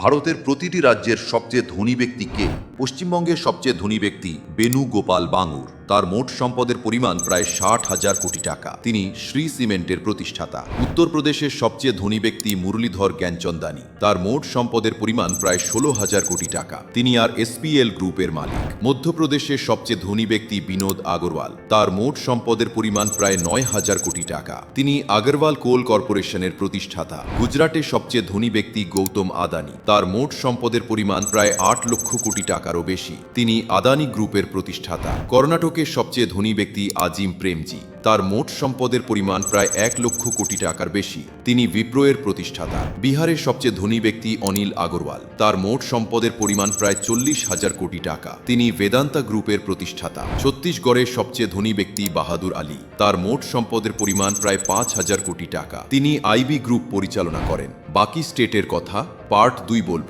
ভারতের প্রতিটি রাজ্যের সবচেয়ে ধনী ব্যক্তি কে? পশ্চিমবঙ্গের সবচেয়ে ধনী ব্যক্তি বেণুগোপাল বাঙুর। তার মোট সম্পদের পরিমাণ প্রায় 60,000 কোটি টাকা। তিনি শ্রী সিমেন্টের প্রতিষ্ঠাতা। উত্তরপ্রদেশের সবচেয়ে ধনী ব্যক্তি মুরলীধর জ্ঞানচন্দানী। তার মোট সম্পদের পরিমাণ প্রায় 16,000 কোটি টাকা। তিনি আর এসপিএল গ্রুপের মালিক। মধ্যপ্রদেশের সবচেয়ে ধনী ব্যক্তি বিনোদ আগরওয়াল। তার মোট সম্পদের পরিমাণ প্রায় 9,000 কোটি টাকা। তিনি আগরওয়াল কোল কর্পোরেশনের প্রতিষ্ঠাতা। গুজরাটের সবচেয়ে ধনী ব্যক্তি গৌতম আদানি। তার মোট সম্পদের পরিমাণ প্রায় 8 লক্ষ কোটি টাকারও বেশি। তিনি আদানি গ্রুপের প্রতিষ্ঠাতা। কর্ণাটকের সবচেয়ে ধনী ব্যক্তি আজিম প্রেমজি। তার মোট সম্পদের পরিমাণ প্রায় 1 লক্ষ কোটি টাকার বেশি। তিনি বিপ্রোয়ের প্রতিষ্ঠাতা। বিহারের সবচেয়ে ধনী ব্যক্তি অনিল আগরওয়াল। তার মোট সম্পদের পরিমাণ প্রায় 40,000 কোটি টাকা। তিনি বেদান্তা গ্রুপের প্রতিষ্ঠাতা। ছত্তিশগড়ের সবচেয়ে ধনী ব্যক্তি বাহাদুর আলী। তার মোট সম্পদের পরিমাণ প্রায় 5,000 কোটি টাকা। তিনি আইবি গ্রুপ পরিচালনা করেন। বাকি স্টেটের কথা পার্ট 2 বলব।